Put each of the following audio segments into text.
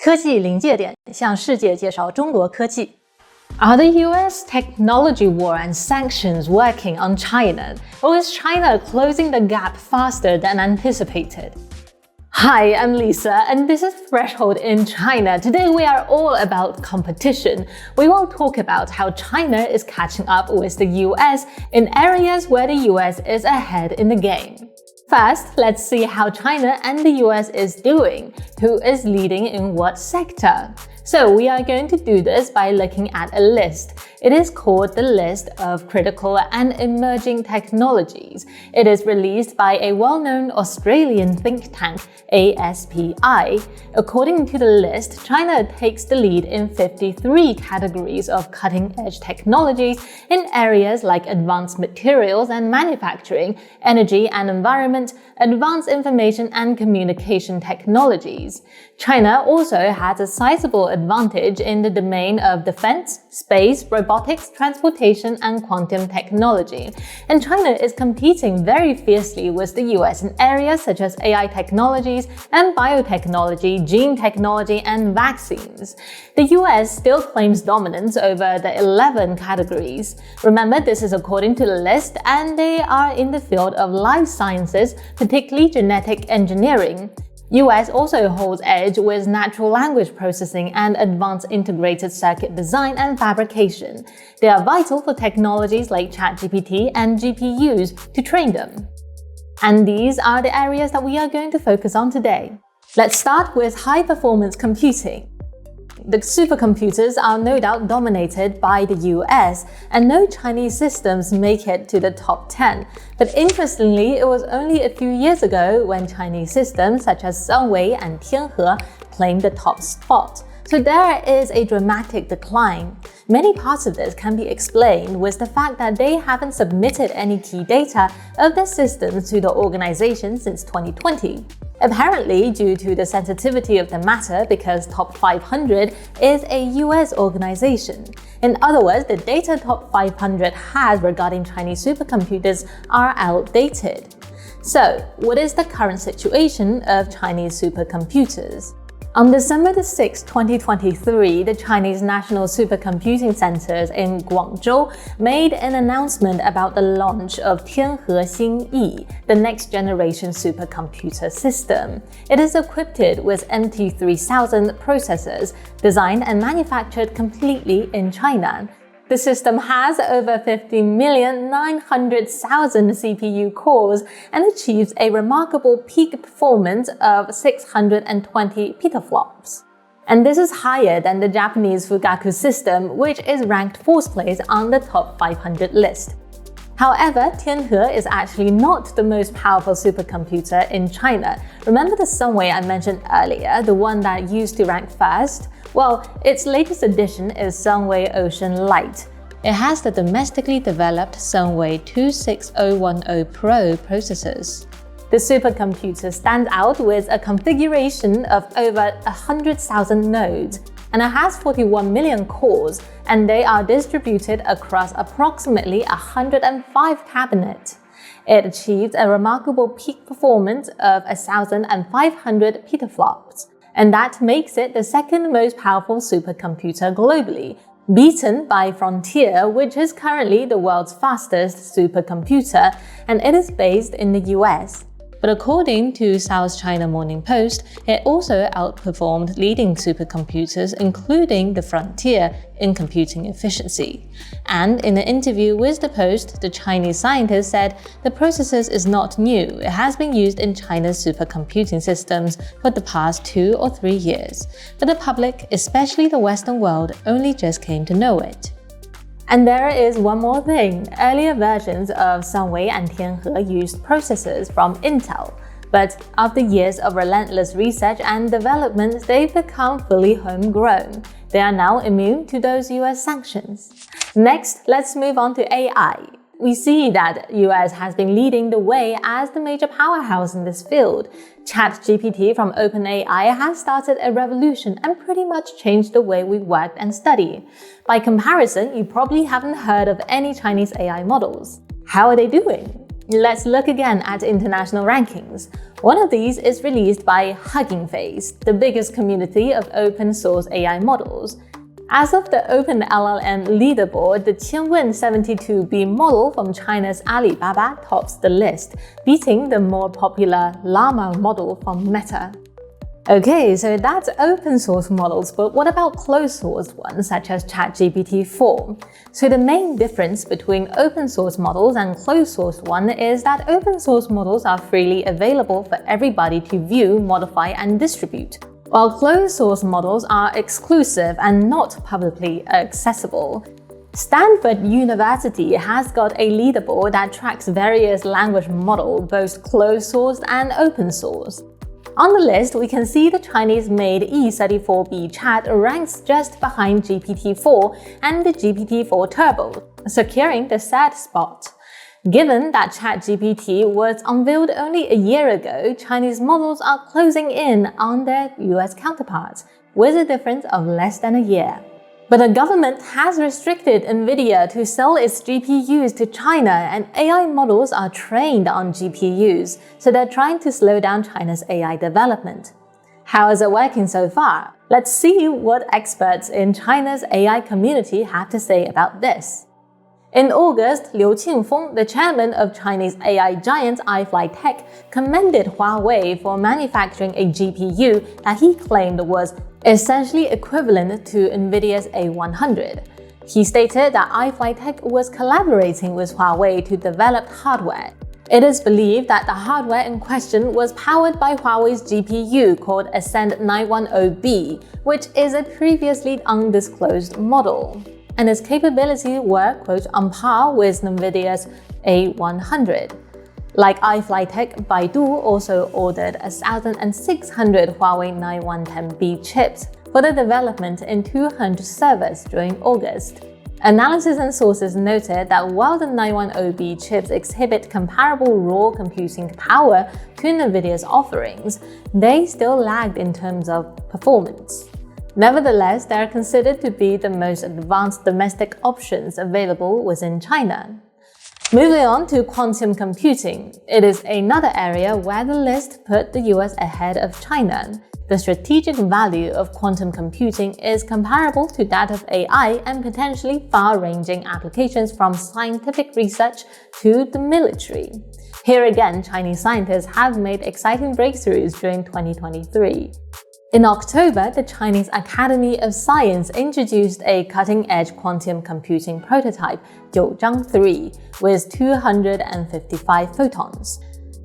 科技临界点，向世界介绍中国科技。Are the US technology war and sanctions working on China, or is China closing the gap faster than anticipated? Hi, I'm Lisa, and this is Threshold in China. Today we are all about competition. We will talk about how China is catching up with the US in areas where the US is ahead in the game. First, let's see how China and the US is doing. Who is leading in what sector? So we are going to do this by looking at a list. It is called the List of Critical and Emerging Technologies. It is released by a well-known Australian think tank, ASPI. According to the list, China takes the lead in 53 categories of cutting-edge technologies in areas like advanced materials and manufacturing, energy and environment, advanced information and communication technologies. China also has a sizable advantage in the domain of defense, space, robotics, transportation, and quantum technology. And China is competing very fiercely with the US in areas such as AI technologies and biotechnology, gene technology, and vaccines. The US still claims dominance over the 11 categories. Remember, this is according to the list, and they are in the field of life sciences, particularly genetic engineering. US also holds edge with natural language processing and advanced integrated circuit design and fabrication. They are vital for technologies like ChatGPT and GPUs to train them. And these are the areas that we are going to focus on today. Let's start with high-performance computing. The supercomputers are no doubt dominated by the US, and no Chinese systems make it to the top 10. But interestingly, it was only a few years ago when Chinese systems such as Sunway and Tianhe claimed the top spot. So there is a dramatic decline. Many parts of this can be explained with the fact that they haven't submitted any key data of their systems to the organization since 2020. Apparently due to the sensitivity of the matter because Top 500 is a US organization. In other words, the data Top 500 has regarding Chinese supercomputers are outdated. So, what is the current situation of Chinese supercomputers? On December 6, 2023, the Chinese National Supercomputing Centers in Guangzhou made an announcement about the launch of Tianhe Xingyi, the next-generation supercomputer system. It is equipped with MT3000 processors, designed and manufactured completely in China. The system has over 50,900,000 CPU cores and achieves a remarkable peak performance of 620 petaflops. And this is higher than the Japanese Fugaku system, which is ranked 4th place on the top 500 list. However, Tianhe is actually not the most powerful supercomputer in China. Remember the Sunway I mentioned earlier, the one that used to rank first? Well, its latest addition is Sunway Ocean Lite. It has the domestically developed Sunway 26010 Pro processors. The supercomputer stands out with a configuration of over 100,000 nodes, and it has 41 million cores, and they are distributed across approximately 105 cabinets. It achieves a remarkable peak performance of 1,500 petaflops, and that makes it the second most powerful supercomputer globally, beaten by Frontier, which is currently the world's fastest supercomputer, and it is based in the US. But according to South China Morning Post, it also outperformed leading supercomputers, including the Frontier, in computing efficiency. And in an interview with the Post, the Chinese scientist said the processor is not new. It has been used in China's supercomputing systems for the past 2 or 3 years. But the public, especially the Western world, only just came to know it. And there is one more thing. Earlier versions of Sunway and Tianhe used processors from Intel, but after years of relentless research and development, they've become fully homegrown. They are now immune to those US sanctions. Next, let's move on to AI. We see that US has been leading the way as the major powerhouse in this field. ChatGPT from OpenAI has started a revolution and pretty much changed the way we work and study. By comparison, you probably haven't heard of any Chinese AI models. How are they doing? Let's look again at international rankings. One of these is released by Hugging Face, the biggest community of open source AI models. As of the OpenLLM leaderboard, the Qianwen 72B model from China's Alibaba tops the list, beating the more popular Llama model from Meta. Okay, so that's open source models, but what about closed source ones such as ChatGPT-4? So the main difference between open source models and closed source one is that open source models are freely available for everybody to view, modify, and distribute, while closed source models are exclusive and not publicly accessible. Stanford University has got a leaderboard that tracks various language models, both closed source and open source. On the list, we can see the Chinese-made E34B chat ranks just behind GPT-4 and the GPT-4 Turbo, securing the sad spot. Given that ChatGPT was unveiled only a year ago, Chinese models are closing in on their US counterparts, with a difference of less than a year. But the government has restricted NVIDIA to sell its GPUs to China, and AI models are trained on GPUs, so they're trying to slow down China's AI development. How is it working so far? Let's see what experts in China's AI community have to say about this. In August, Liu Qingfeng, the chairman of Chinese AI giant iFly Tech, commended Huawei for manufacturing a GPU that he claimed was essentially equivalent to NVIDIA's A100. He stated that iFly Tech was collaborating with Huawei to develop hardware. It is believed that the hardware in question was powered by Huawei's GPU called Ascend 910B, which is a previously undisclosed model, and its capabilities were, quote, on par with NVIDIA's A100. Like iFly Tech, Baidu also ordered 1,600 Huawei 9110B chips for the development in 200 servers during August. Analysis and sources noted that while the 910B chips exhibit comparable raw computing power to NVIDIA's offerings, they still lagged in terms of performance. Nevertheless, they are considered to be the most advanced domestic options available within China. Moving on to quantum computing, it is another area where the list put the US ahead of China. The strategic value of quantum computing is comparable to that of AI and potentially far-ranging applications from scientific research to the military. Here again, Chinese scientists have made exciting breakthroughs during 2023. In October, the Chinese Academy of Science introduced a cutting-edge quantum computing prototype, 9zhang3, with 255 photons.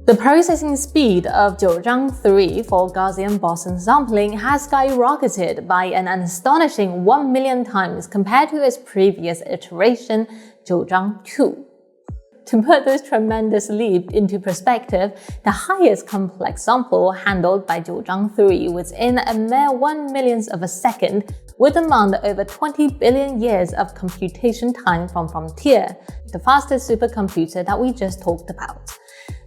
The processing speed of 9zhang3 for Gaussian boson sampling has skyrocketed by an astonishing 1 million times compared to its previous iteration, 9zhang2. To put this tremendous leap into perspective, the highest complex sample handled by 9zhang3 within a mere 1 millionth of a second would demand over 20 billion years of computation time from Frontier, the fastest supercomputer that we just talked about.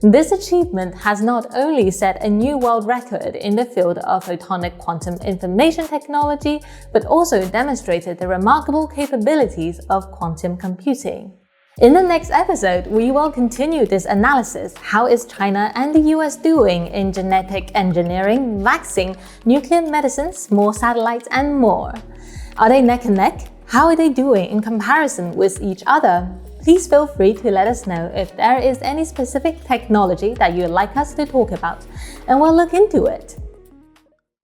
This achievement has not only set a new world record in the field of photonic quantum information technology, but also demonstrated the remarkable capabilities of quantum computing. In the next episode, we will continue this analysis. How is China and the US doing in genetic engineering, vaccine, nuclear medicine, small satellites, and more? Are they neck and neck? How are they doing in comparison with each other? Please feel free to let us know if there is any specific technology that you'd like us to talk about, and we'll look into it.